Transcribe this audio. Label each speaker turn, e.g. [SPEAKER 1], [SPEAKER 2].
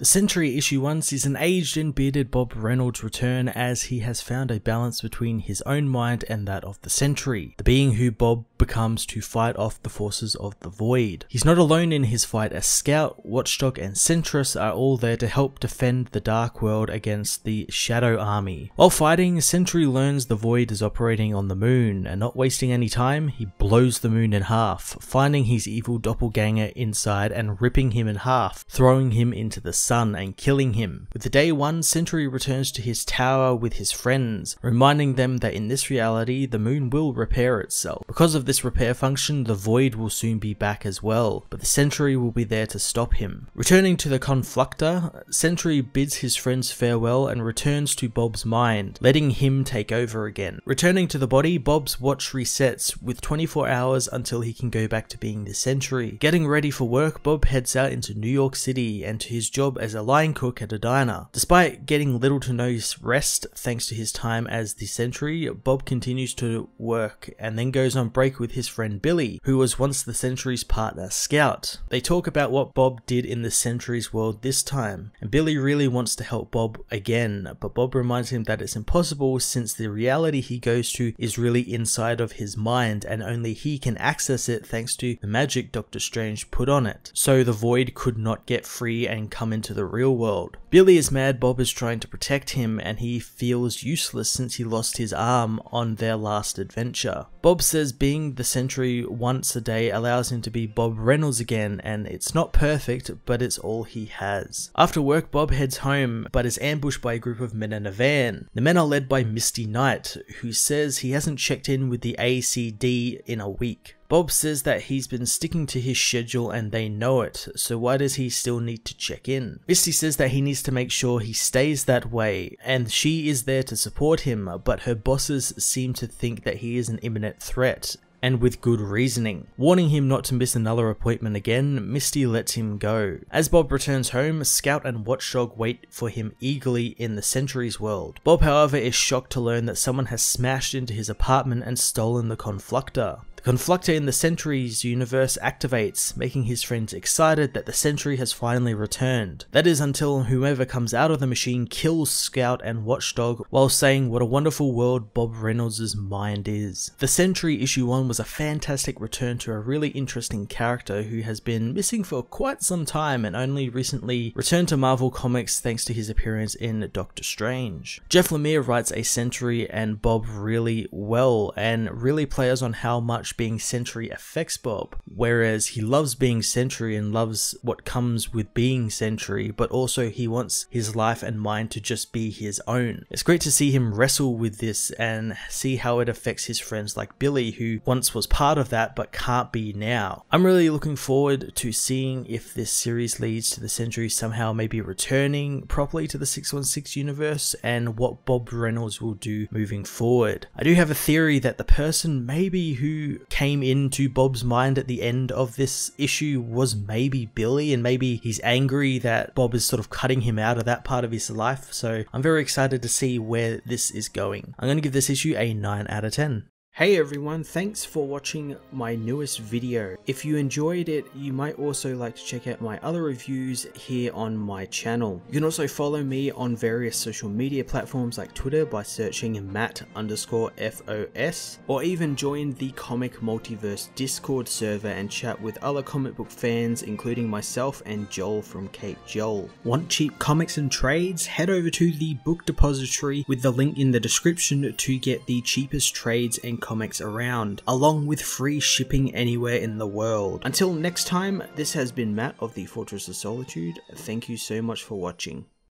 [SPEAKER 1] The Sentry issue 1 sees an aged and bearded Bob Reynolds return as he has found a balance between his own mind and that of the Sentry, the being who Bob becomes to fight off the forces of the Void. He's not alone in his fight as Scout, Watchdog and Sentress are all there to help defend the Dark World against the Shadow Army. While fighting, Sentry learns the Void is operating on the moon, and not wasting any time, he blows the moon in half, finding his evil doppelganger inside and ripping him in half, throwing him into the sun and killing him. With the day 1, Sentry returns to his tower with his friends, reminding them that in this reality the moon will repair itself. Because of this repair function, the Void will soon be back as well, but the Sentry will be there to stop him. Returning to the Confluctor, Sentry bids his friends farewell and returns to Bob's mind, letting him take over again. Returning to the body, Bob's watch resets with 24 hours until he can go back to being the Sentry. Getting ready for work, Bob heads out into New York City and to his job as a line cook at a diner. Despite getting little to no rest thanks to his time as the Sentry, Bob continues to work and then goes on break with his friend Billy, who was once the Sentry's partner Scout. They talk about what Bob did in the Sentry's world this time, and Billy really wants to help Bob again, but Bob reminds him that it's impossible since the reality he goes to is really inside of his mind and only he can access it thanks to the magic Dr. Strange put on it, so the Void could not get free and come into the real world. Billy is mad Bob is trying to protect him and he feels useless since he lost his arm on their last adventure. Bob says being the Sentry once a day allows him to be Bob Reynolds again, and it's not perfect, but it's all he has. After work, Bob heads home, but is ambushed by a group of men in a van. The men are led by Misty Knight, who says he hasn't checked in with the ACD in a week. Bob says that he's been sticking to his schedule and they know it, so why does he still need to check in? Misty says that he needs to make sure he stays that way, and she is there to support him, but her bosses seem to think that he is an imminent threat, and with good reasoning. Warning him not to miss another appointment again, Misty lets him go. As Bob returns home, Scout and Watchdog wait for him eagerly in the Sentry's world. Bob, however, is shocked to learn that someone has smashed into his apartment and stolen the Confluctor. The Confluctor in the Sentry's universe activates, making his friends excited that the Sentry has finally returned. That is until whoever comes out of the machine kills Scout and Watchdog while saying what a wonderful world Bob Reynolds' mind is. The Sentry issue 1 was a fantastic return to a really interesting character who has been missing for quite some time and only recently returned to Marvel Comics thanks to his appearance in Doctor Strange. Jeff Lemire writes a Sentry and Bob really well and really plays on how much being Sentry affects Bob, whereas he loves being Sentry and loves what comes with being Sentry, but also he wants his life and mind to just be his own. It's great to see him wrestle with this and see how it affects his friends like Billy, who once was part of that but can't be now. I'm really looking forward to seeing if this series leads to the Sentry somehow maybe returning properly to the 616 universe and what Bob Reynolds will do moving forward. I do have a theory that the person maybe who came into Bob's mind at the end of this issue was maybe Billy, and maybe he's angry that Bob is sort of cutting him out of that part of his life, so I'm very excited to see where this is going. I'm going to give this issue a 9 out of 10. Hey everyone, thanks for watching my newest video. If you enjoyed it, you might also like to check out my other reviews here on my channel. You can also follow me on various social media platforms like Twitter by searching Matt_FOS, or even join the Comic Multiverse Discord server and chat with other comic book fans, including myself and Joel from Cape Joel. Want cheap comics and trades? Head over to the book depository with the link in the description to get the cheapest trades and comics around, along with free shipping anywhere in the world. Until next time, this has been Matt of the Fortress of Solitude. Thank you so much for watching.